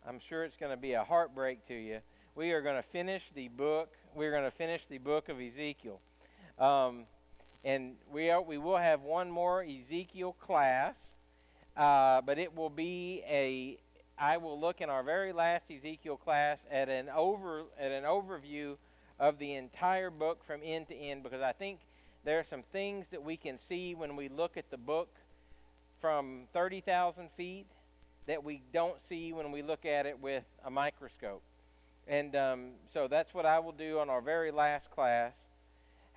I'm sure it's going to be a heartbreak to you. We are going to finish the book. We're going to finish the book of Ezekiel. Um, and we will have one more Ezekiel class, but it will be I will look in our very last Ezekiel class at an overview of the entire book from end to end, because I think there are some things that we can see when we look at the book from 30,000 feet that we don't see when we look at it with a microscope. And so that's what I will do on our very last class.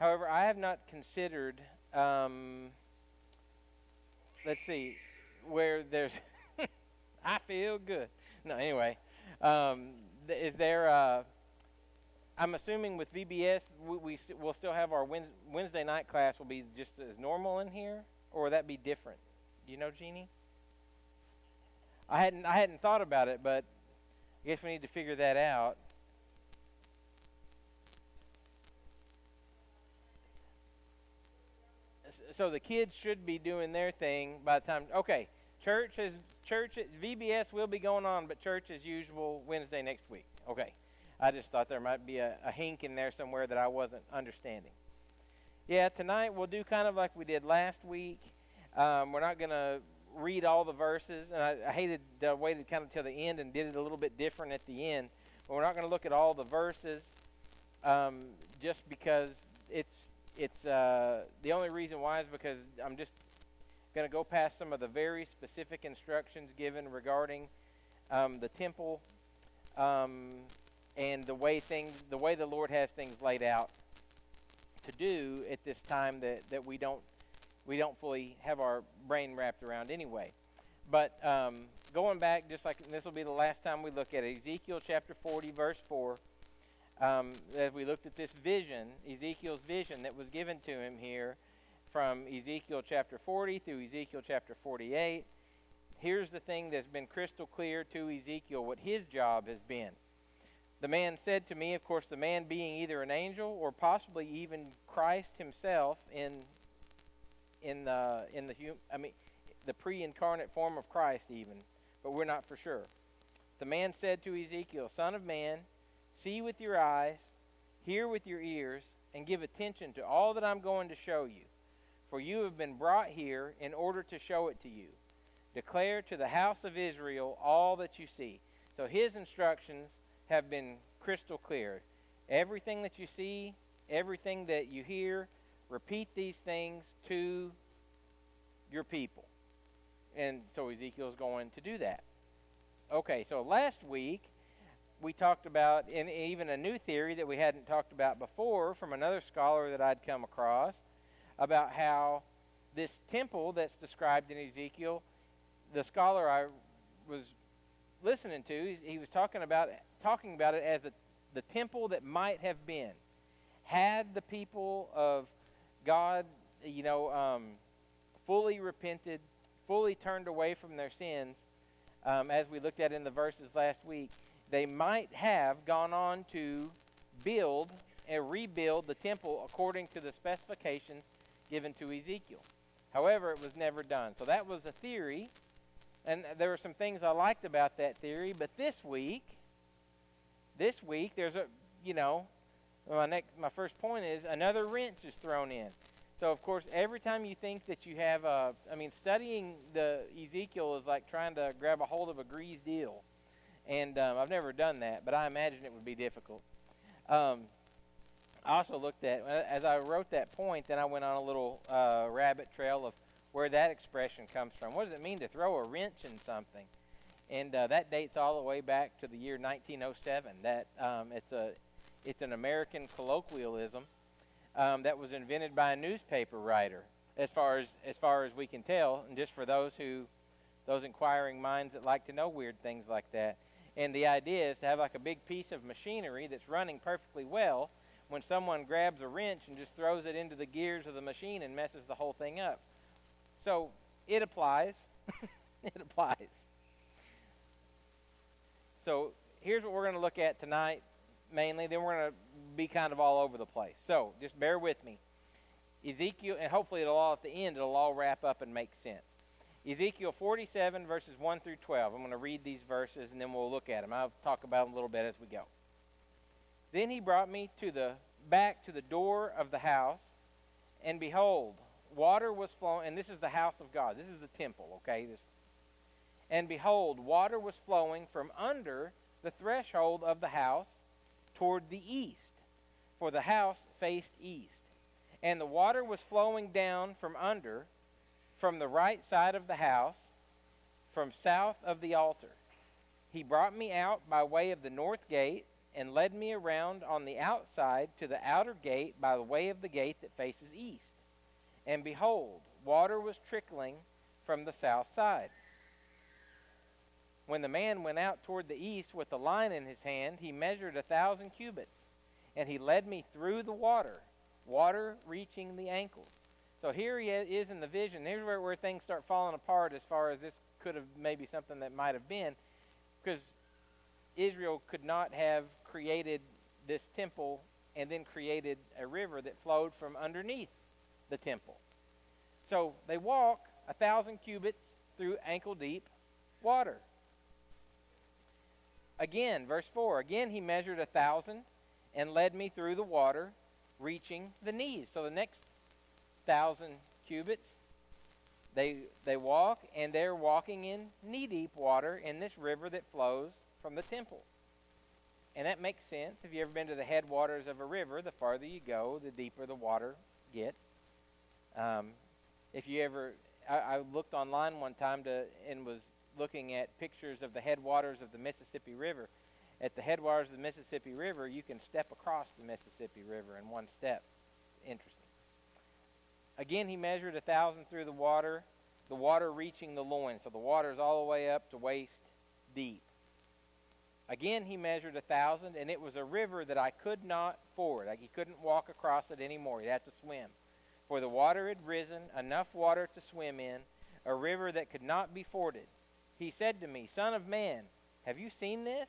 However, I have not considered, let's see, where there's, I feel good. No, anyway, is there, I'm assuming with VBS, we'll still have our Wednesday night class will be just as normal in here, or will that be different? Do you know, Jeannie? I hadn't thought about it, but I guess we need to figure that out. So the kids should be doing their thing by the time. Okay, church VBS will be going on, but church as usual Wednesday next week. Okay, I just thought there might be a hink in there somewhere that I wasn't understanding. Yeah, tonight we'll do kind of like we did last week. We're not going to read all the verses, and I hated waited kind of till the end and did it a little bit different at the end. But we're not going to look at all the verses, just because it's the only reason why is because I'm just going to go past some of the very specific instructions given regarding the temple, and the way the Lord has things laid out to do at this time that we don't fully have our brain wrapped around anyway. But going back, just like this will be the last time we look at it, Ezekiel chapter 40, verse 4, as we looked at this vision, Ezekiel's vision that was given to him here from Ezekiel chapter 40 through Ezekiel chapter 48, here's the thing that's been crystal clear to Ezekiel, what his job has been. The man said to me, of course, the man being either an angel or possibly even Christ himself the pre-incarnate form of Christ even, but we're not for sure. The man said to Ezekiel, Son of man, see with your eyes, hear with your ears, and give attention to all that I'm going to show you. For you have been brought here in order to show it to you. Declare to the house of Israel all that you see. So his instructions have been crystal clear. Everything that you see, everything that you hear, repeat these things to your people. And so Ezekiel's going to do that. Okay, so last week we talked about, and even a new theory that we hadn't talked about before from another scholar that I'd come across, about how this temple that's described in Ezekiel, the scholar I was listening to, he was talking about it as the temple that might have been, had the people of God, fully repented, fully turned away from their sins, as we looked at in the verses last week, they might have gone on to build and rebuild the temple according to the specifications given to Ezekiel. However, it was never done. So that was a theory, and there were some things I liked about that theory, but this week there's my first point is another wrench is thrown in. So, of course, every time you think that you have studying the Ezekiel is like trying to grab a hold of a greased eel. And I've never done that, but I imagine it would be difficult. I also looked at, as I wrote that point, then I went on a little rabbit trail of where that expression comes from. What does it mean to throw a wrench in something? And that dates all the way back to the year 1907. That it's an American colloquialism that was invented by a newspaper writer, as far as we can tell, and just for those inquiring minds that like to know weird things like that. And the idea is to have like a big piece of machinery that's running perfectly well, when someone grabs a wrench and just throws it into the gears of the machine and messes the whole thing up. So it applies. It applies. So here's what we're going to look at tonight mainly. Then we're going to be kind of all over the place. So just bear with me. Ezekiel, and hopefully at the end it'll all wrap up and make sense. Ezekiel 47, verses 1 through 12. I'm going to read these verses, and then we'll look at them. I'll talk about them a little bit as we go. Then he brought me back to the door of the house, and behold, water was flowing. And this is the house of God. This is the temple, okay? And behold, water was flowing from under the threshold of the house toward the east, for the house faced east. And the water was flowing down from under, from the right side of the house, from south of the altar. He brought me out by way of the north gate, and led me around on the outside to the outer gate by the way of the gate that faces east. And behold, water was trickling from the south side. When the man went out toward the east with the line in his hand, he measured 1,000 cubits, and he led me through the water reaching the ankles. So here he is in the vision. Here's where things start falling apart as far as this could have maybe something that might have been, because Israel could not have created this temple and then created a river that flowed from underneath the temple. So they walk 1,000 cubits through ankle-deep water. Again, verse 4, again he measured 1,000 and led me through the water, reaching the knees. So the next 1,000 cubits, they walk, and they're walking in knee-deep water in this river that flows from the temple. And that makes sense. If you've ever been to the headwaters of a river, the farther you go, the deeper the water gets. If you ever, I looked online one time and was looking at pictures of the headwaters of the Mississippi River. At the headwaters of the Mississippi River, you can step across the Mississippi River in one step. Interesting. Again, he measured 1,000 through the water reaching the loin. So the water is all the way up to waist deep. Again, he measured 1,000, and it was a river that I could not ford. Like, he couldn't walk across it anymore. He'd have to swim. For the water had risen, enough water to swim in, a river that could not be forded. He said to me, Son of man, have you seen this?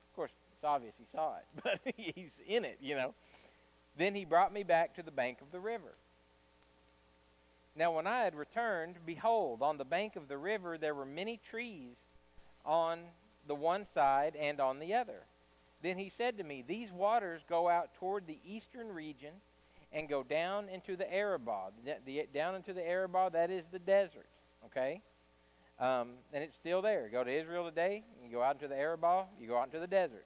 Of course, it's obvious he saw it, but he's in it, you know. Then he brought me back to the bank of the river. Now when I had returned, behold, on the bank of the river there were many trees on the one side and on the other. Then he said to me, These waters go out toward the eastern region and go down into the Arabah. Down into the Arabah, that is the desert, okay? And it's still there. Go to Israel today, you go out into the Arabah, you go out into the desert.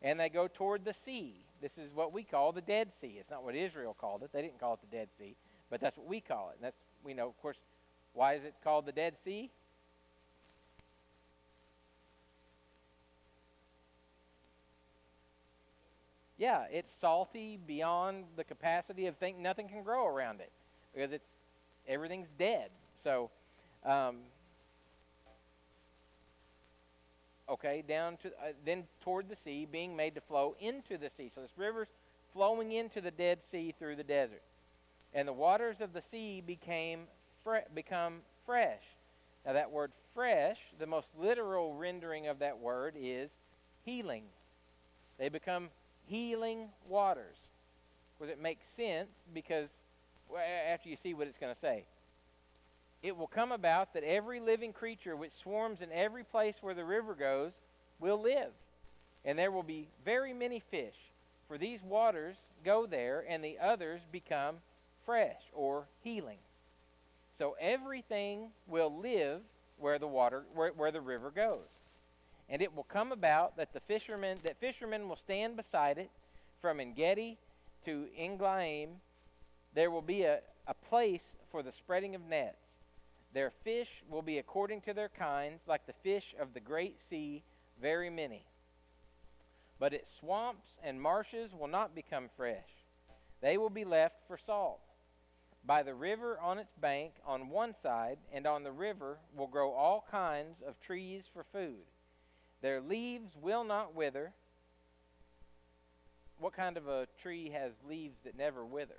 And they go toward the sea. This is what we call the Dead Sea. It's not what Israel called it. They didn't call it the Dead Sea, but that's what we call it. And that's, we know, of course, why is it called the Dead Sea? Yeah, it's salty beyond the capacity of nothing can grow around it because everything's dead. So, okay, down to then toward the sea, being made to flow into the sea. So this river's flowing into the Dead Sea through the desert, and the waters of the sea become fresh. Now that word "fresh," the most literal rendering of that word is healing. They become healing waters. Because it makes sense, because after you see what it's going to say, it will come about that every living creature which swarms in every place where the river goes will live. And there will be very many fish, for these waters go there, and the others become fresh or healing. So everything will live where the river goes. And it will come about that fishermen will stand beside it from En-Gedi to Englaim. There will be a place for the spreading of nets. Their fish will be according to their kinds, like the fish of the great sea, very many. But its swamps and marshes will not become fresh. They will be left for salt. By the river on its bank on one side, and on the river will grow all kinds of trees for food. Their leaves will not wither. What kind of a tree has leaves that never wither?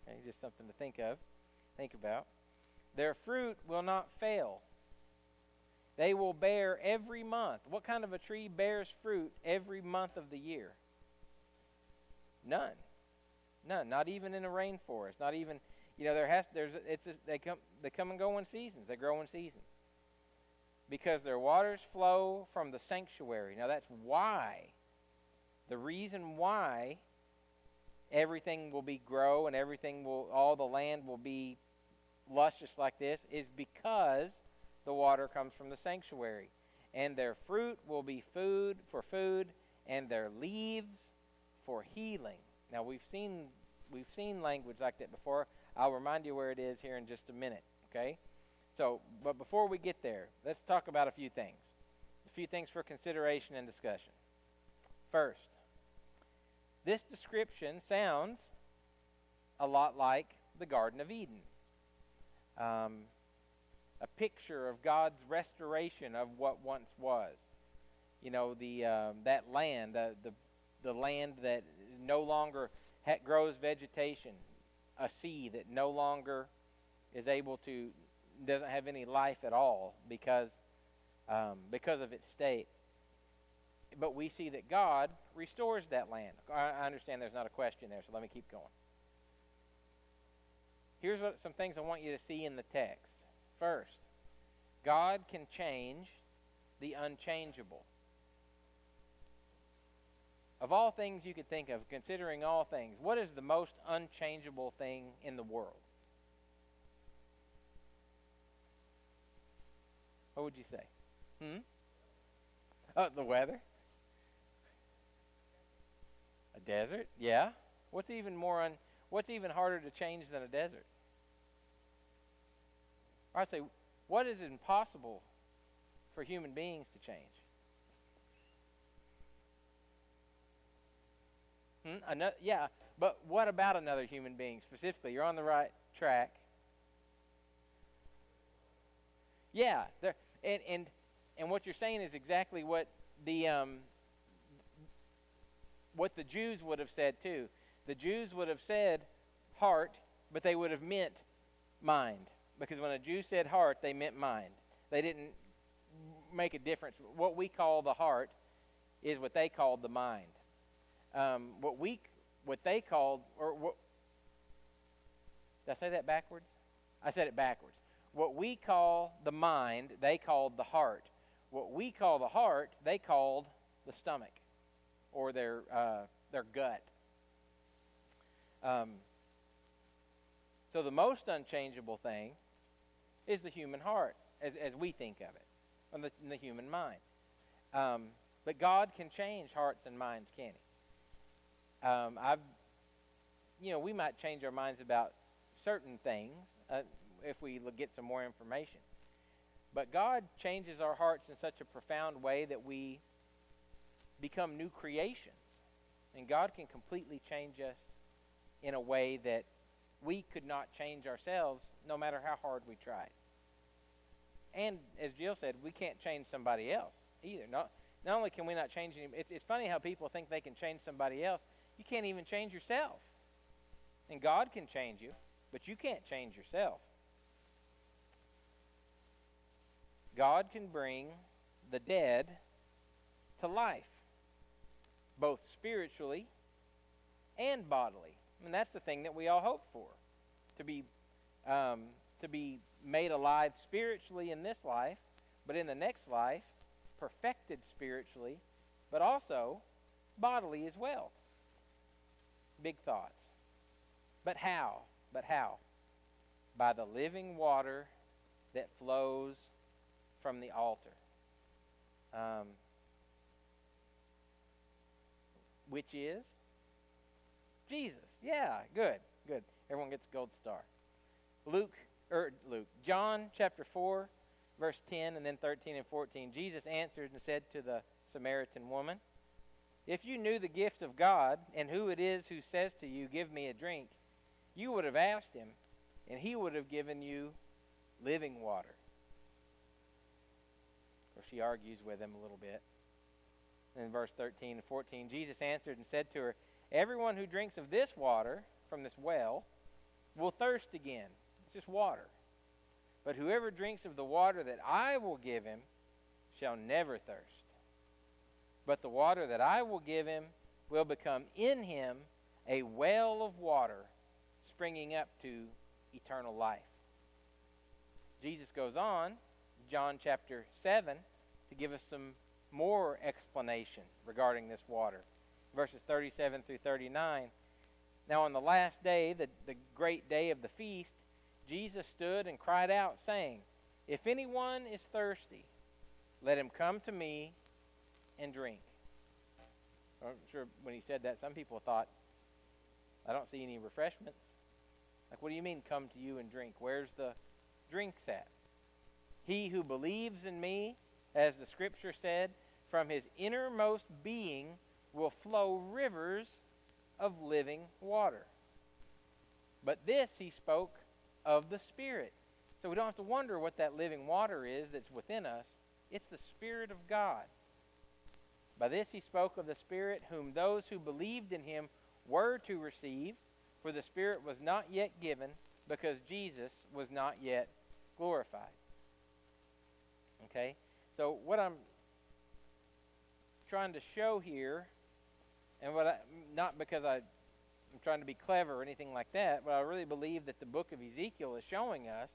Okay, just something to think about. Their fruit will not fail. They will bear every month. What kind of a tree bears fruit every month of the year? None. Not even in a rainforest. Not even, You know, they come and go in seasons. They grow in seasons because their waters flow from the sanctuary. Now that's why, the reason why everything will be grow and all the land will be luscious like this is because the water comes from the sanctuary. And their fruit will be food, and their leaves for healing. Now we've seen language like that before. I'll remind you where it is here in just a minute, okay? So, but before we get there, let's talk about a few things. A few things for consideration and discussion. First, this description sounds a lot like the Garden of Eden. A picture of God's restoration of what once was. You know, that land, the land that no longer grows vegetation, a sea that no longer is doesn't have any life at all because of its state. But we see that God restores that land. I understand there's not a question there, so let me keep going. Here's some things I want you to see in the text. First, God can change the unchangeable. Of all things you could think of, considering all things, what is the most unchangeable thing in the world? What would you say? Oh, the weather? A desert? Yeah. What's even harder to change than a desert? Or I'd say, what is impossible for human beings to change? Yeah, but what about another human being specifically? You're on the right track. Yeah, and what you're saying is exactly what the Jews would have said too. The Jews would have said heart, but they would have meant mind, because when a Jew said heart, they meant mind. They didn't make a difference. What we call the heart is what they called the mind. What they called, did I say that backwards? I said it backwards. What we call the mind, they called the heart. What we call the heart, they called the stomach, or their gut. So the most unchangeable thing is the human heart, as we think of it, in the human mind. But God can change hearts and minds, can He? We might change our minds about certain things if we get some more information. But God changes our hearts in such a profound way that we become new creations. And God can completely change us in a way that we could not change ourselves no matter how hard we tried. And as Jill said, we can't change somebody else either. Not only can we not change anybody, it's funny how people think they can change somebody else. You can't even change yourself. And God can change you, but you can't change yourself. God can bring the dead to life, both spiritually and bodily. And that's the thing that we all hope for, to be made alive spiritually in this life, but in the next life, perfected spiritually, but also bodily as well. Big thoughts. But how? By the living water that flows from the altar. Which is Jesus. Yeah, good. Everyone gets a gold star. John chapter 4, verse 10 and then 13 and 14. Jesus answered and said to the Samaritan woman, "If you knew the gift of God and who it is who says to you, 'Give me a drink,' you would have asked him, and he would have given you living water." Or she argues with him a little bit. In verse 13 and 14, Jesus answered and said to her, "Everyone who drinks of this water from this well will thirst again." It's just water. "But whoever drinks of the water that I will give him shall never thirst. But the water that I will give him will become in him a well of water springing up to eternal life. Jesus goes on, John chapter 7, to give us some more explanation regarding this water. Verses 37 through 39. Now on the last day, the great day of the feast, Jesus stood and cried out, saying, "If anyone is thirsty, let him come to me and drink." I'm sure when he said that, some people thought, I don't see any refreshments. Like, what do you mean, come to you and drink? Where's the drinks at? He who believes in me, as the scripture said, from his innermost being will flow rivers of living water. But this he spoke of the Spirit. So we don't have to wonder what that living water is that's within us. It's the Spirit of God. By this he spoke of the Spirit, whom those who believed in him were to receive, for the Spirit was not yet given, because Jesus was not yet glorified. Okay? So what I'm trying to show here, and not because I'm trying to be clever or anything like that, but I really believe that the book of Ezekiel is showing us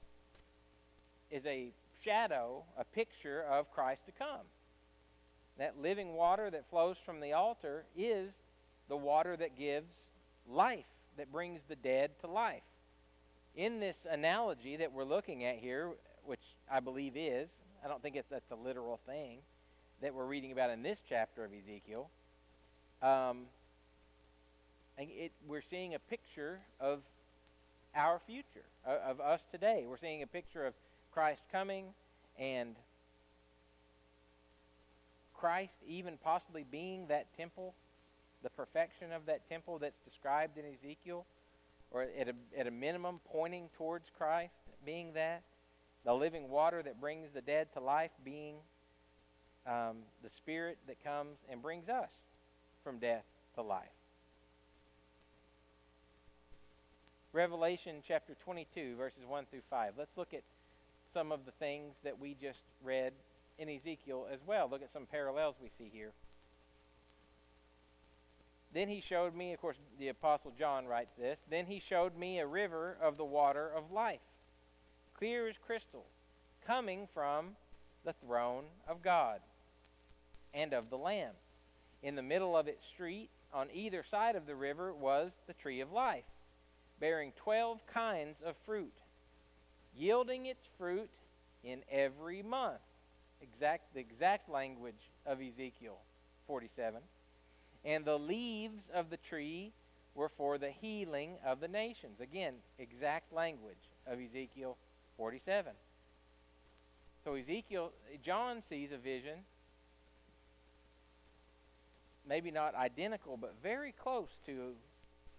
is a shadow, a picture of Christ to come. That living water that flows from the altar is the water that gives life, that brings the dead to life. In this analogy that we're looking at here, which I believe is, I don't think that's a literal thing that we're reading about in this chapter of Ezekiel, we're seeing a picture of our future, of us today. We're seeing a picture of Christ coming, and Christ even possibly being that temple, the perfection of that temple that's described in Ezekiel, or at a minimum pointing towards Christ being that, the living water that brings the dead to life being the Spirit that comes and brings us from death to life. Revelation chapter 22, verses 1 through 5. Let's look at some of the things that we just read in Ezekiel as well. Look at some parallels we see here. Then he showed me, of course, the Apostle John writes this, "Then he showed me a river of the water of life, clear as crystal, coming from the throne of God and of the Lamb. In the middle of its street, on either side of the river, was the tree of life, bearing 12 kinds of fruit, yielding its fruit in every month." The exact language of Ezekiel 47. "And the leaves of the tree were for the healing of the nations." Again, exact language of Ezekiel 47. So John sees a vision, maybe not identical, but very close to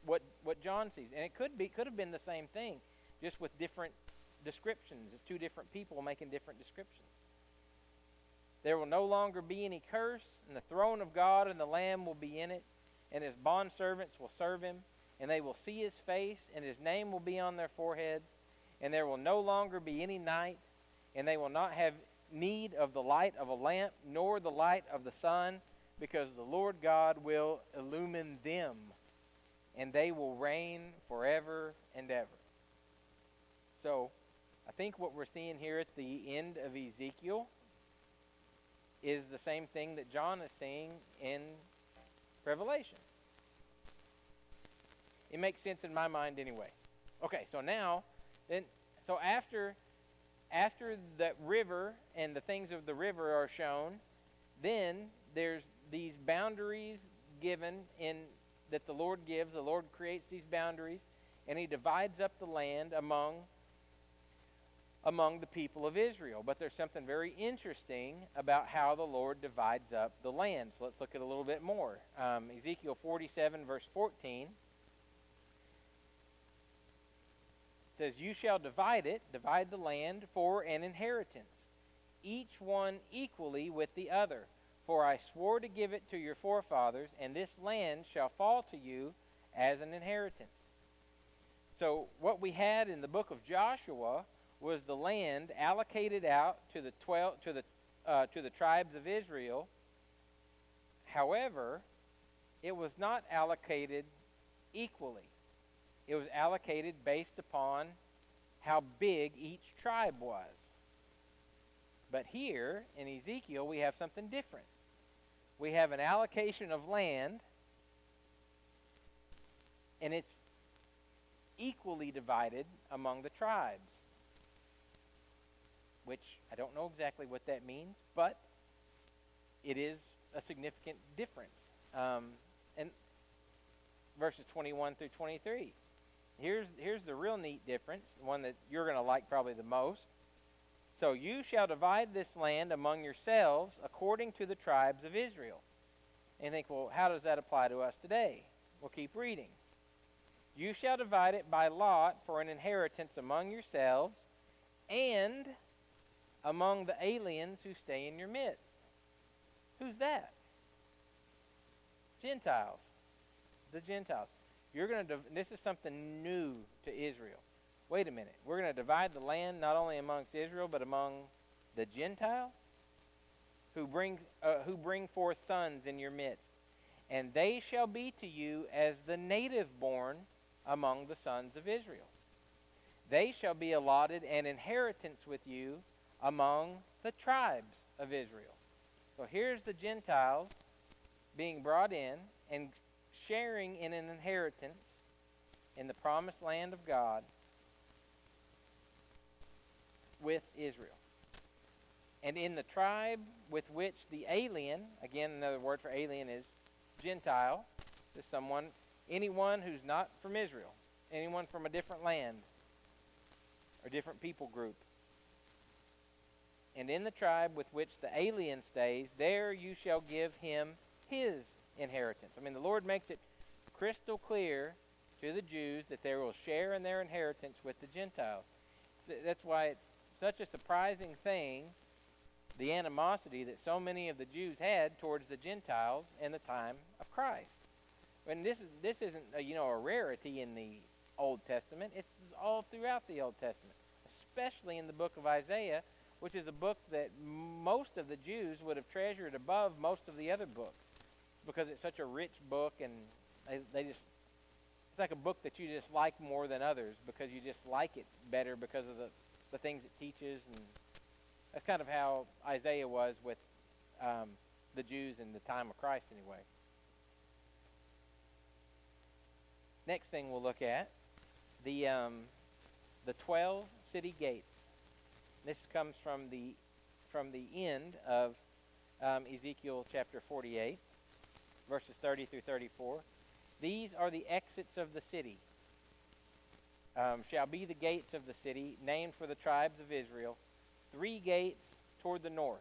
what John sees. And it could have been the same thing, just with different descriptions. It's two different people making different descriptions. "There will no longer be any curse, and the throne of God and the Lamb will be in it, and his bondservants will serve him, and they will see his face, and his name will be on their foreheads, and there will no longer be any night, and they will not have need of the light of a lamp, nor the light of the sun, because the Lord God will illumine them, and they will reign forever and ever." So, I think what we're seeing here at the end of Ezekiel is the same thing that John is seeing in Revelation. It makes sense in my mind anyway. Okay, so now, after the river and the things of the river are shown, then there's these boundaries given that the Lord gives. The Lord creates these boundaries, and he divides up the land among the people of Israel. But there's something very interesting about how the Lord divides up the land. So let's look at a little bit more. Ezekiel 47, verse 14 says, "You shall divide the land for an inheritance, each one equally with the other. For I swore to give it to your forefathers, and this land shall fall to you as an inheritance." So what we had in the book of Joshua was the land allocated out to the tribes of Israel. However, it was not allocated equally. It was allocated based upon how big each tribe was. But here in Ezekiel, we have something different. We have an allocation of land, and it's equally divided among the tribes, which I don't know exactly what that means, but it is a significant difference. And verses 21 through 23. Here's the real neat difference, the one that you're going to like probably the most. So you shall divide this land among yourselves according to the tribes of Israel. And you think, well, how does that apply to us today? We'll keep reading. You shall divide it by lot for an inheritance among yourselves and among the aliens who stay in your midst. Who's that? Gentiles. The Gentiles. This is something new to Israel. Wait a minute. We're going to divide the land not only amongst Israel, but among the Gentiles who bring forth sons in your midst. And they shall be to you as the native born among the sons of Israel. They shall be allotted an inheritance with you among the tribes of Israel. So here's the Gentiles being brought in and sharing in an inheritance in the promised land of God with Israel. And in the tribe with which the alien, again another word for alien is Gentile, is anyone who's not from Israel, anyone from a different land or different people group. And in the tribe with which the alien stays, there you shall give him his inheritance. I mean, the Lord makes it crystal clear to the Jews that they will share in their inheritance with the Gentiles. That's why it's such a surprising thing, the animosity that so many of the Jews had towards the Gentiles in the time of Christ. And this isn't a rarity in the Old Testament. It's all throughout the Old Testament, especially in the book of Isaiah, which is a book that most of the Jews would have treasured above most of the other books because it's such a rich book, and it's like a book that you just like more than others because you just like it better because of the things it teaches. And that's kind of how Isaiah was with the Jews in the time of Christ anyway. Next thing we'll look at, the 12 city gates. This comes from the end of Ezekiel chapter 48, verses 30 through 34. These are the exits of the city. Shall be the gates of the city, named for the tribes of Israel, 3 gates toward the north.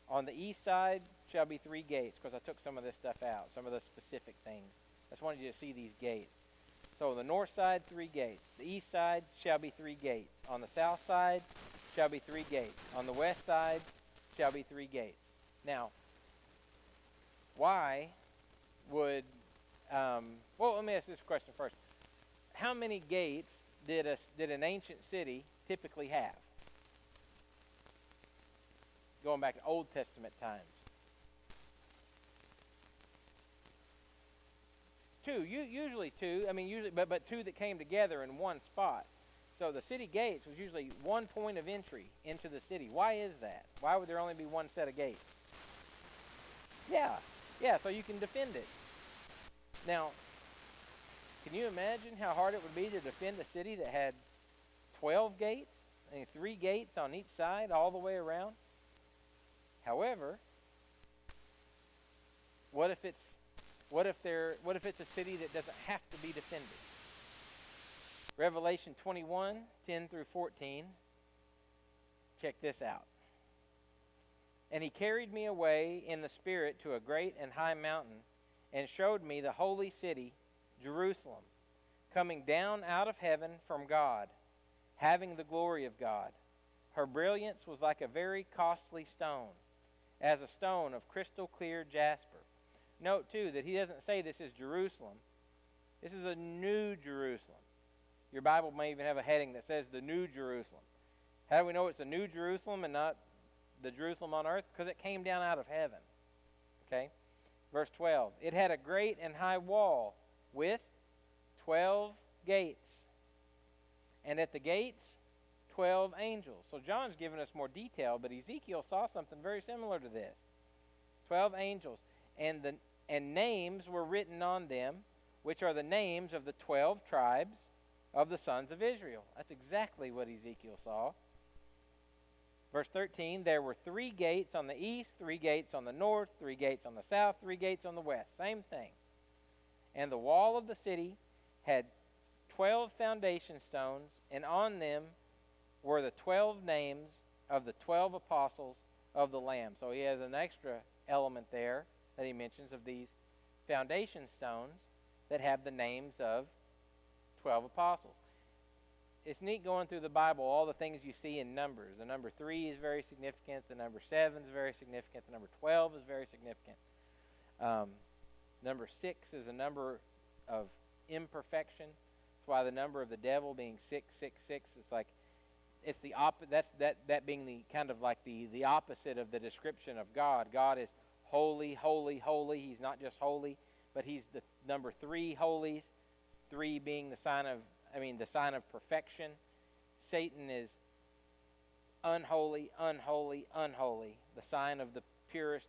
On the east side shall be 3 gates, because I took some of this stuff out, some of the specific things. I just wanted you to see these gates. So the north side, 3 gates. The east side shall be 3 gates. On the south side shall be 3 gates. On the west side shall be 3 gates. Now, why would... let me ask this question first. How many gates did an ancient city typically have? Going back to Old Testament times. 2, usually 2. I mean, usually, but 2 that came together in one spot. So the city gates was usually one point of entry into the city. Why is that? Why would there only be one set of gates? Yeah, so you can defend it. Now, can you imagine how hard it would be to defend a city that had 12 gates? And 3 gates on each side all the way around? However, what if it's a city that doesn't have to be defended? Revelation 21, 10 through 14. Check this out. And he carried me away in the Spirit to a great and high mountain, and showed me the holy city, Jerusalem, coming down out of heaven from God, having the glory of God. Her brilliance was like a very costly stone, as a stone of crystal clear jasper. Note, too, that he doesn't say this is Jerusalem. This is a new Jerusalem. Your Bible may even have a heading that says the New Jerusalem. How do we know it's a new Jerusalem and not the Jerusalem on earth? Because it came down out of heaven. Okay? Verse 12. It had a great and high wall with 12 gates. And at the gates, 12 angels. So John's given us more detail, but Ezekiel saw something very similar to this. 12 angels. And names were written on them, which are the names of the 12 tribes of the sons of Israel. That's exactly what Ezekiel saw. Verse 13, there were 3 gates on the east, 3 gates on the north, 3 gates on the south, 3 gates on the west. Same thing. And the wall of the city had 12 foundation stones, and on them were the 12 names of the 12 apostles of the Lamb. So he has an extra element there that he mentions of these foundation stones that have the names of 12 apostles. It's neat going through the Bible, all the things you see in numbers. The number 3 is very significant. The number 7 is very significant. The number 12 is very significant. Number 6 is a number of imperfection. That's why the number of the devil being 666, it's like it's the that being the kind of like the opposite of the description of God. God is holy, holy, holy. He's not just holy, but he's the number 3 holies. 3 being the sign of perfection. Satan is unholy, unholy, unholy, the sign of the purest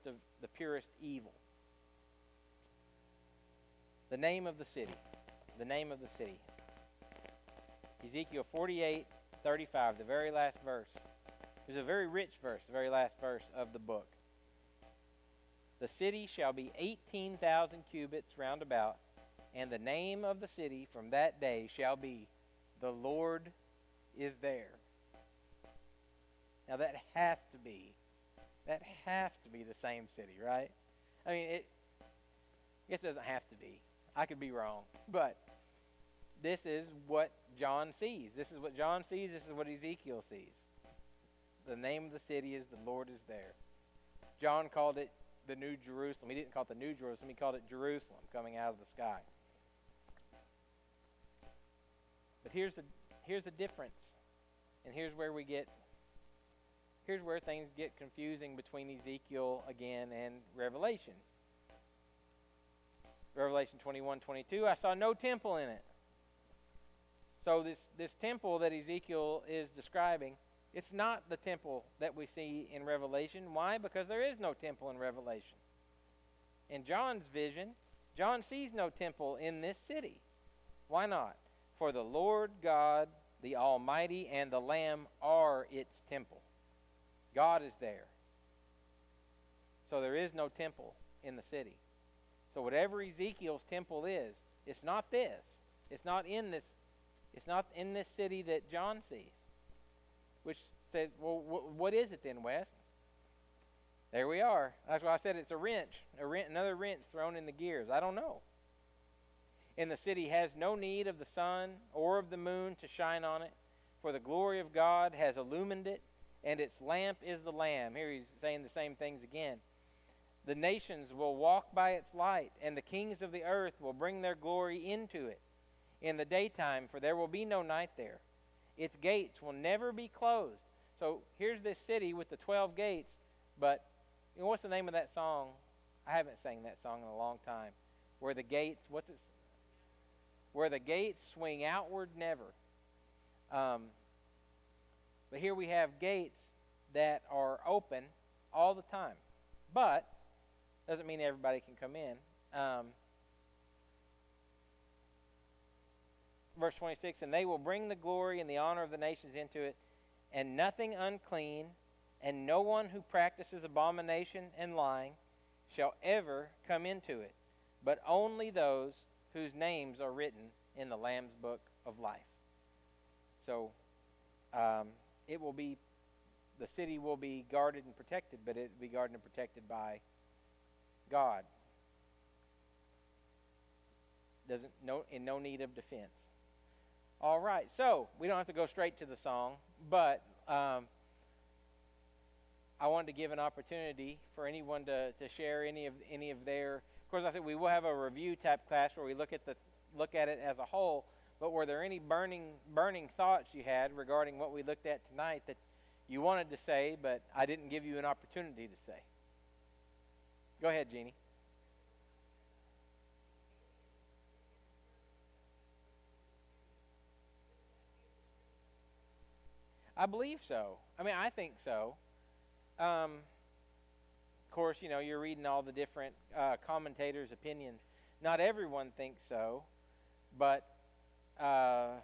evil. The name of the city. The name of the city. Ezekiel 48:35, the very last verse. It's a very rich verse, the very last verse of the book. The city shall be 18,000 cubits round about, and the name of the city from that day shall be, the Lord is there. Now that has to be the same city, right? I mean, I guess it doesn't have to be. I could be wrong. But this is what John sees. This is what John sees. This is what Ezekiel sees. The name of the city is the Lord is there. John called it the New Jerusalem. He didn't call it the New Jerusalem. He called it Jerusalem, coming out of the sky. But here's the difference. And here's where things get confusing between Ezekiel again and Revelation. Revelation 21:22, I saw no temple in it. So this temple that Ezekiel is describing, it's not the temple that we see in Revelation. Why? Because there is no temple in Revelation. In John's vision, John sees no temple in this city. Why not? For the Lord God, the Almighty, and the Lamb are its temple. God is there. So there is no temple in the city. So whatever Ezekiel's temple is, it's not this. It's not in this city that John sees. Which says, well, what is it then, Wes? There we are. That's why I said it's a wrench. Another wrench thrown in the gears. I don't know. And the city has no need of the sun or of the moon to shine on it, for the glory of God has illumined it, and its lamp is the Lamb. Here he's saying the same things again. The nations will walk by its light, and the kings of the earth will bring their glory into it in the daytime, for there will be no night there. Its gates will never be closed. So here's this city with the 12 gates, but you know, what's the name of that song? I haven't sang that song in a long time. Where the gates, where the gates swing outward never. But here we have gates that are open all the time. But doesn't mean everybody can come in. Verse 26, and they will bring the glory and the honor of the nations into it, and nothing unclean, and no one who practices abomination and lying shall ever come into it, but only those whose names are written in the Lamb's book of life. So it will be, the city will be guarded and protected, but it will be guarded and protected by God. In no need of defense. All right, so we don't have to go straight to the song, but I wanted to give an opportunity for anyone to share any of their. Of course, I said we will have a review type class where we look at it as a whole. But were there any burning thoughts you had regarding what we looked at tonight that you wanted to say, but I didn't give you an opportunity to say? Go ahead, Jeannie. I believe so. I mean, I think so. Of course, you're reading all the different commentators' opinions. Not everyone thinks so, but uh,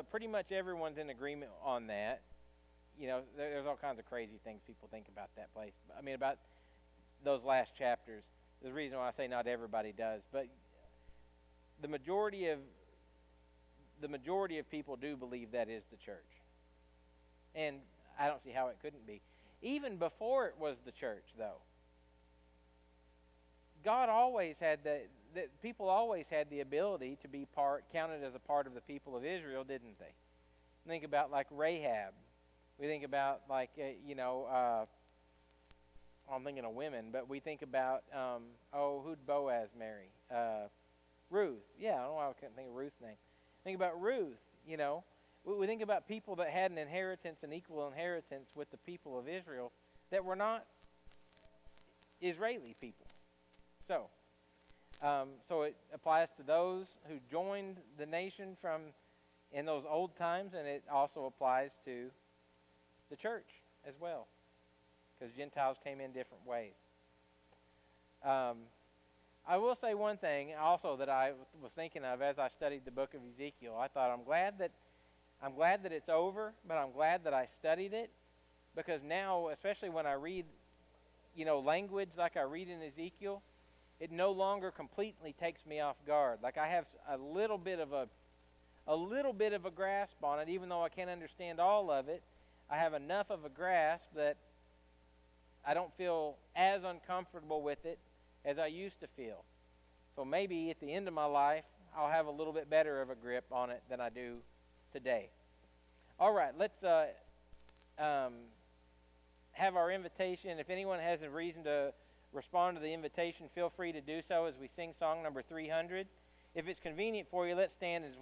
pretty much everyone's in agreement on that. There's all kinds of crazy things people think about that place. I mean, about those last chapters. The reason why I say not everybody does, but the majority of people do believe that is the church, and I don't see how it couldn't be. Even before it was the church, though, God always had people always had the ability to be counted as a part of the people of Israel, didn't they? Think about like Rahab. We think about like I'm thinking of women, but we think about who'd Boaz marry? Ruth. Yeah, I don't know why I couldn't think of Ruth's name. Think about Ruth. We think about people that had an inheritance, an equal inheritance with the people of Israel that were not Israeli people. So it applies to those who joined the nation from in those old times, and it also applies to the church as well, because Gentiles came in different ways. I will say one thing also that I was thinking of as I studied the book of Ezekiel. I thought I'm glad that it's over, but I'm glad that I studied it, because now, especially when I read, language like I read in Ezekiel, it no longer completely takes me off guard. Like I have a little bit of a grasp on it, even though I can't understand all of it. I have enough of a grasp that I don't feel as uncomfortable with it as I used to feel. So maybe at the end of my life, I'll have a little bit better of a grip on it than I do today. All right, let's have our invitation. If anyone has a reason to respond to the invitation, feel free to do so as we sing song number 300. If it's convenient for you, let's stand as we